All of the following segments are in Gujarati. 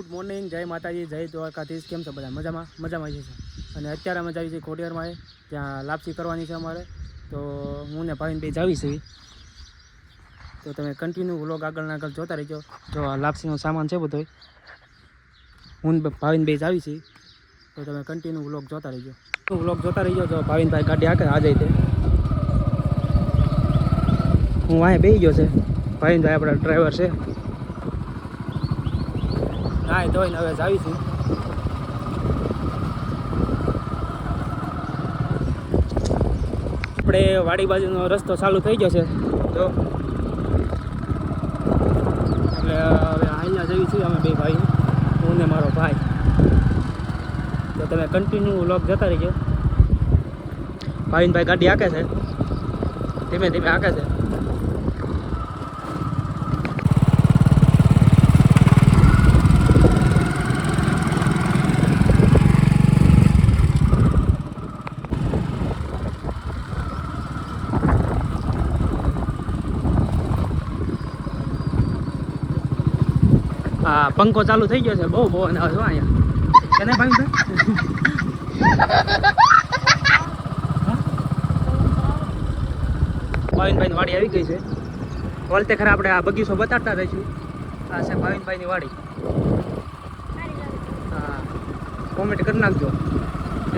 ગુડ મોર્નિંગ, જય માતાજી, જય દ્વારકાધીશ. કેમ છો બધા? મજામાં છે. અને અત્યારે અમે જઈએ છીએ ખોડિયારમાં, ત્યાં લાપસી કરવાની છે અમારે. તો હું ને ભાવિનભાઈ જાવી છીએ. તો તમે કન્ટિન્યુ વ્લોગ આગળ જોતા રહીજો. જો આ લાપસીનો સામાન છે બધો, હું ભાવિનભાઈ જાવી છીએ. તો તમે કન્ટિન્યુ વ્લોગ જોતા રહીજો. જો ભાવિનભાઈ ગાડી હાકે આ જાય તે હું અહીંયા બેસી ગયો છે. ભાવિનભાઈ આપણા ડ્રાઈવર છે. ના ધોઈને હવે જાવી છું. આપણે વાડી બાજુનો રસ્તો ચાલુ થઈ ગયો છે તો એટલે હવે અહીંયા જઈએ છીએ અમે બે ભાઈ, હું ને મારો ભાઈ. તો તમે કન્ટિન્યુ વ્લોગ જતા રહીજો. ભાવિનભાઈ ગાડી હાકે છે, ધીમે ધીમે હાકે છે. હા, પંખો ચાલુ થઈ ગયો છે. બહુ પવન આવે છે અહીંયા. કેને ભાવિનભાઈ ભાવિનભાઈની વાડી આવી ગઈ છે. વળતે ખરા આપણે આ બગીચો બતાડતા રહીશું. આ છે ભાવિનભાઈની વાડી. હા, કોમેન્ટ કરી નાખજો.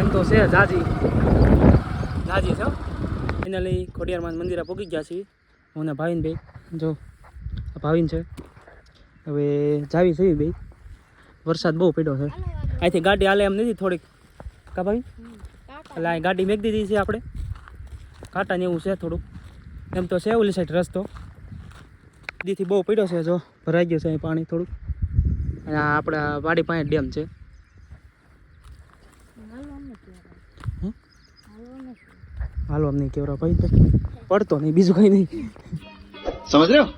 એમ તો છે જાજી છે. ફાઇનલી ખોડિયારમાં મંદિરે પહોંચી ગયા છીએ હું ને ભાવિનભાઈ. જો ભાવિન છે. હવે જાવી છે ભાઈ. વરસાદ બહુ પડ્યો છે. અહીંથી ગાડી હાલે એમ નથી થોડીક કા ભાઈ, એટલે અહીં ગાડી મેક દીધી છે આપણે. કાંટા ને એવું છે થોડુંક. એમ તો છે ઓલી સાઈડ રસ્તો. દીથી બહુ પડ્યો છે. જો ભરાઈ ગયું છે અહીં પાણી થોડુંક. અને આપણા વાડી પાસે ડેમ છે. હાલો અમને કેવરા ભાઈ, પડતો નહીં, બીજું કઈ નહીં. સમજ રહ્યો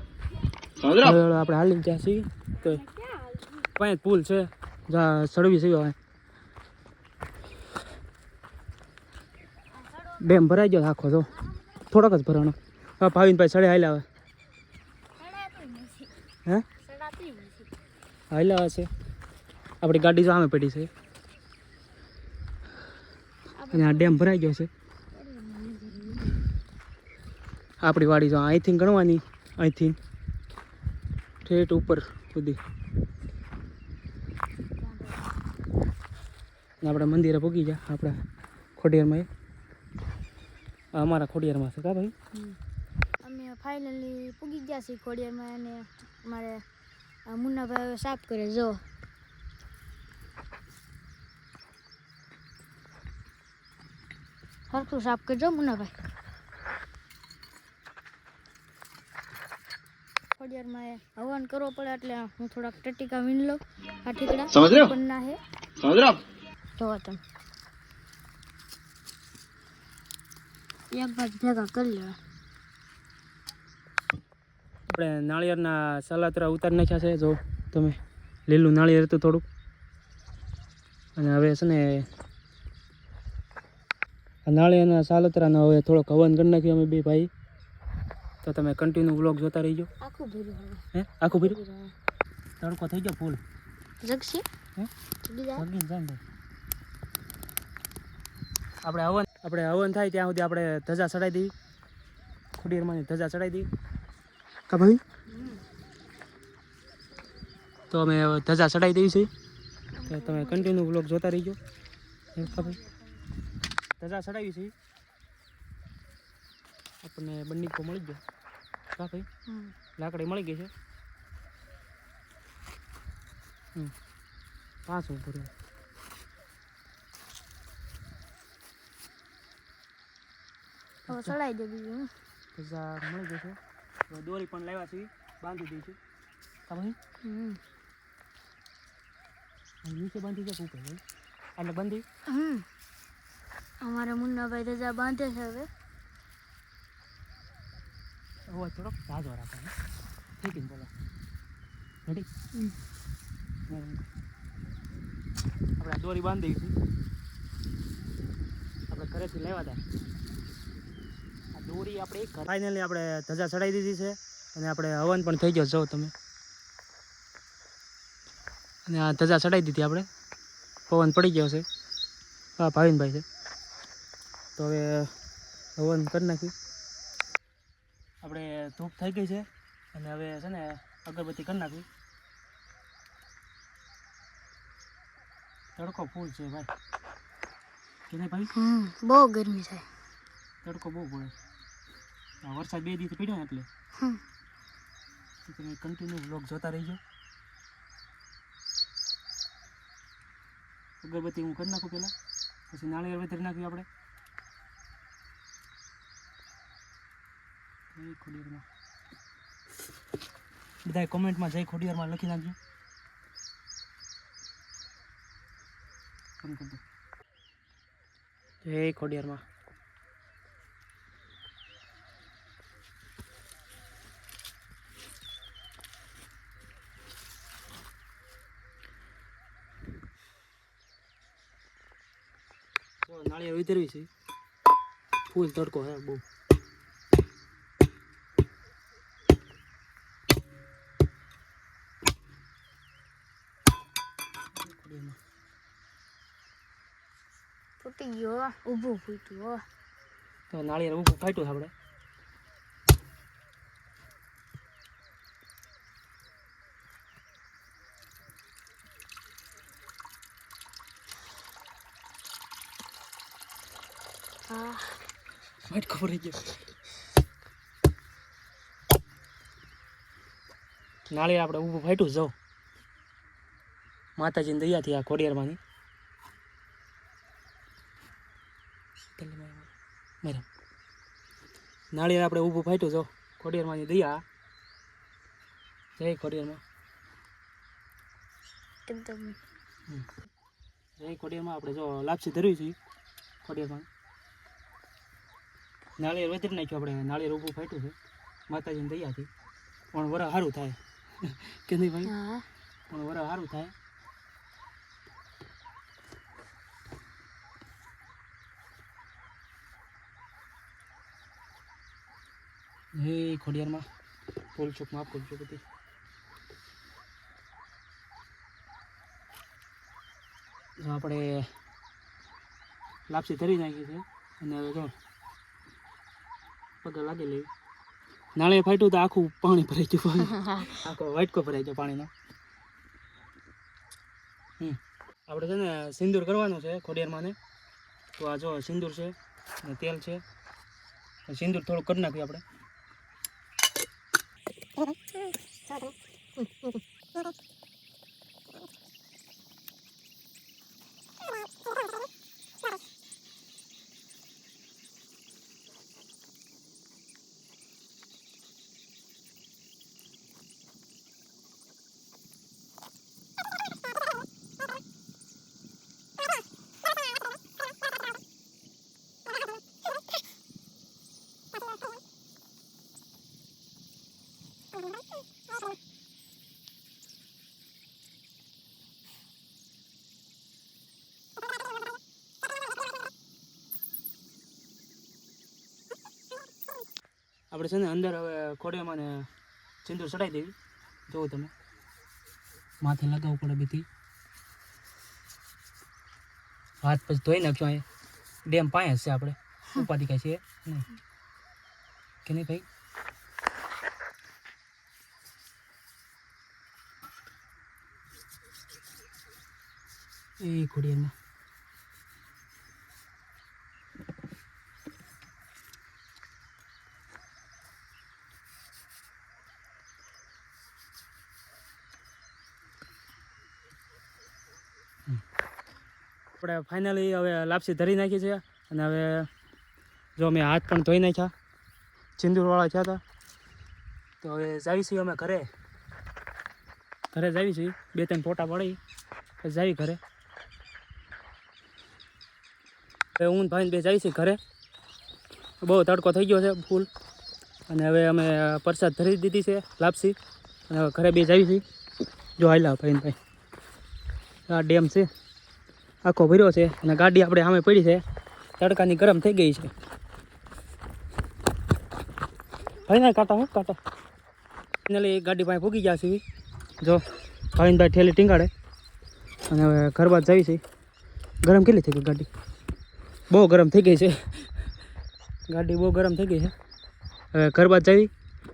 આપણે હાલીને ત્યાં છીએ તો પાંચ પુલ છે, જ્યાં સળવી છે. ડેમ ભરાઈ ગયો આખો. જો થોડોક જ ભરાણો. હા, ભાવિનભાઈ સડે હાલ્યા આવે. હે હાલ્યા આવે છે. આપણી ગાડી જો સામે પડી છે અને આ ડેમ ભરાઈ ગયો છે. આપણી વાડી જો અહીંથી ગણવાની, અહીંથી ઠેઠ ઉપર સુધી. આપણે મંદિરે પહોંચી ગયા. આપણા ખોડિયારમાં, અમારા ખોડિયારમાં છે કા ભાઈ. અમે ફાઇનલી પૂગી ગયા છીએ ખોડિયારમાં. અને અમારે મુન્નાભાઈ સાફ કરે. જો હરખું સાફ કરજો મુન્નાભાઈ. ખોડિયારમાં હવન કરવો પડે એટલે હું થોડાક ટટીકા વીણ લઉં. આ ઠીકડા પન્ના હે, જોવા તમે એક બાજુ ભેગા કરી લેવા. આપણે નાળિયેરના સલાતરા ઉતારી નાખ્યા છે. જો તમે લીલું નાળિયેર હતું થોડુંક. અને હવે છે ને આ નાળિયેરના સાલતરાનો હવે થોડોક હવન કરી નાખ્યું અમે બે ભાઈ. તો તમે કન્ટિન્યુ વ્લોગ જોતા રહીજો. આખું ભર્યું હે આખું ભર્યું. તડકો થઈ ગયો ફૂલ. જગસી હે જગીને જાય. આપણે હવન થાય ત્યાં સુધી આપણે ધજા ચડાવી દઈએ. ખોડિયારમાં ધજા ચડાવી દઈએ કા ભાઈ. તો અમે ધજા ચડાવી દઈએ છીએ. તો તમે કન્ટિન્યુ વ્લોગ જોતા રહીજો. કા ભાઈ ધજા ચડાવી છે. આપણને બંને મળી ગયો કા ભાઈ. લાકડી મળી ગઈ છે. 5 ઉપર હવે ચડાવી દે. બીજું ધજા મળી ગઈ છે. દોરી પણ લાવ્યા છે, બાંધી દઈશું કા ભાઈ. નીચે બાંધી જાય ઉપર એટલે બાંધી. અમારા મુન્નાભાઈ ધજા બાંધે છે. હવે થોડોક જાજો રાખવાનો. ઠીક ને બોલો રેડી. આપણે દોરી બાંધી દઈશું. આપણે ઘરેથી લેવા હતા આ દોરી. આપણે ફાઇનલી આપણે ધજા ચડાવી દીધી છે. અને આપણે હવન પણ થઈ ગયો. જો તમે અને આ ધજા ચડાવી દીધી આપણે, પવન પડી ગયો છે. હા ભાવિનભાઈ છે. તો હવે હવન કરી નાખ્યું. આપણે ધૂપ થઈ ગઈ છે અને હવે છે ને અગરબત્તી કરી નાખી. તડકો ફૂલ છે ભાઈ, કે નહીં ભાઈ? બહુ ગરમી છે, તડકો બહુ પડે. વરસાદ 2 દિવસ પડ્યો ને એટલે તમે કન્ટિન્યુ બ્લોગ જોતા રહીજો. અગરબત્તી હું કરી નાખું પહેલાં, પછી નાળિયેર વધારી નાખ્યું આપણે. જય ખોડિયારમાં. બધાએ કોમેન્ટમાં જય ખોડિયારમાં લખી નાખજો. કરી દો જય ખોડિયારમાં. નાળિયેર વિતરવી છે, ફૂલ તડકો હે બહુ. ફૂટી ગયો, ઊભું ફૂટ્યું. તો નાળિયેર ઊભું ફાટ્યું આપણે. વાઈટ ખબર રહી ગયો. નાળિયેર આપણે ઊભું ફાટ્યું જાઓ. માતાજીની દયાથી આ ખોડિયારમાંની. નાળિયેર આપણે ઊભું ફાટ્યું જાઓ, ખોડિયારમાંની દયા. જય ખોડિયારમાં. એકદમ જય ખોડિયારમાં. આપણે જો લાપસી ધરવી છે ખોડિયારમાં. નાળિયેર વધરી નાખ્યું આપણે. નાળિયેર ઊભું ફાટ્યું છે માતાજીની દયાથી. પણ વરા સારું થાય કે નહીં ભાઈ? પણ વરા સારું થાય. હે ખોડિયારમાં ભૂલ ચૂક માફ કરજો બધી. આપણે લાપસી ધરી નાખી છે અને હવે જો પગે લાગી લેવી. નાળિયેર ફાટ્યું તો આખું પાણી ભરાઈ ગયું. આખો વાટકો ભરાઈ ગયો પાણીનો. આપણે છે ને સિંદૂર કરવાનું છે ખોડિયારમાં ને. તો આ જો સિંદૂર છે અને તેલ છે. સિંદૂર થોડું કરી નાખ્યું આપણે. આપણે છે ને અંદર હવે ખોડિયામાં ને સિંદૂર ચડાવી દેવી. જોવો તમે, માથે લગાવવું પડે બધી. હાથ પછી ધોઈ નાખજો. અહીંયા ડેમ પાસે છે આપણે, ઉપાધિ કાંઈ છે નહીં કે નહીં ભાઈ? એ ખોડિયારમાં આપણે ફાઇનલી હવે લાપસી ધરી નાખી છે. અને હવે જો અમે હાથ પણ ધોઈ નાખ્યા, સિંદૂરવાળા થયા હતા. તો હવે જાવી છીએ અમે ઘરે જાવી છીએ. 2-3 ફોટા પડી પછી જાવી ઘરે. હવે હું ભાઈને બે જાય છે ઘરે. બહુ તડકો થઈ ગયો છે ફૂલ. અને હવે અમે પ્રસાદ ધરી દીધી છે લાપસી. અને હવે ઘરે બે જાવી છીએ. જો હાલ્યા ભાઈ. આ ડેમ છે આખો ભર્યો છે અને ગાડી આપણે સામે પડી છે. તડકાની ગરમ થઈ ગઈ છે ભાઈ. ના કાંટા ફાઇનલી ગાડી પાસે ભૂગી ગયા છે. જો ભાવિનભાઈ ઠેલી ટીંગાડે. અને હવે ઘર બાદ જવી છે. ગરમ કેટલી થઈ ગઈ ગાડી? બહુ ગરમ થઈ ગઈ છે ગાડી, બહુ ગરમ થઈ ગઈ છે. હવે ઘર બાદ જવી.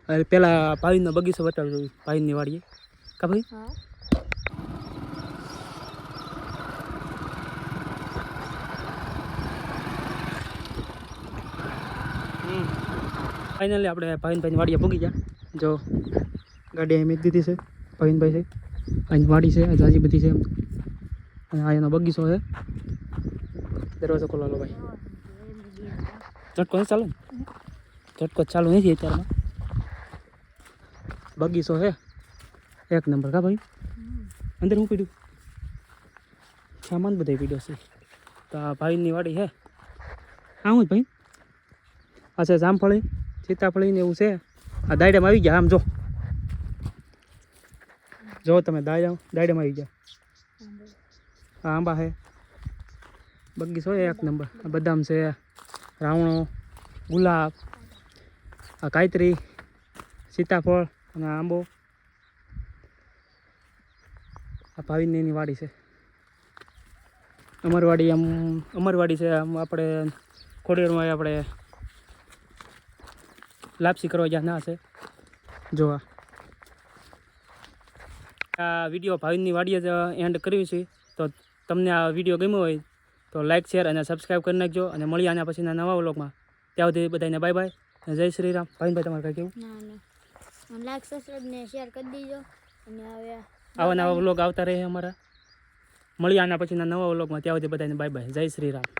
હવે પહેલાં ભાવિનનો બગીચો બતાવી દઉં, ભાવિનની વાડીએ. કા ભાઈ? હા ફાઇનલી આપણે ભાવિનભાઈની વાડીએ પૂગી ગયા. જો ગાડી અહીં મેં દીધી છે, ભાવિનભાઈ છે. અહીં વાડી છે, જાજી બધી છે એમ. અને આ એનો બગીચો છે. દરવાજો ખોલો લો ભાઈ. ઝટકો નથી ચાલુ ને? ઝટકો ચાલુ નથી અત્યારમાં. બગીચો છે એક નંબર. કા ભાઈ? અંદર હું પીડ્યું સામાન બધા પીડ્યો છે. તો આ ભાઈની વાડી છે. હા હું જ ભાઈ આ છે જામફળી, સીતાફળી ને એવું છે. આ દાયડામાં આવી ગયા. આમ જો તમે દાયડામાં આવી ગયા. આ આંબા છે, બગીચો એક નંબર. આ બદામ છે, રાવણો, ગુલાબ, આ કાયતરી, સીતાફળ અને આંબો. આ ભાવિનની એની વાડી છે. અમારી વાડી છે. આમ આપણે ખોડિયારમાં આપણે લાપસી કરવા જ્યાં ના છે. જોવા આ વિડીયો ભાવિનની વાડીએ જ એન્ડ કર્યું છે. તો તમને આ વિડીયો ગમ્યો હોય તો લાઇક, શેર અને સબસ્ક્રાઈબ કરી નાખજો. અને મળીએ આના પછીના નવા વ્લોગમાં. ત્યાં સુધી બધાને બાય બાય અને જય શ્રી રામ. ભાવિનભાઈ તમારે કાંઈ કેવું? ના લાઈક, સબસ્ક્રાઈબ ને શેર કરી દીજો. અને હવે આવા નવા વ્લોગ આવતા રહે અમારા. મળીએ આના પછીના નવા વ્લોગમાં. ત્યાં સુધી બધાને બાય બાય. જય શ્રી રામ.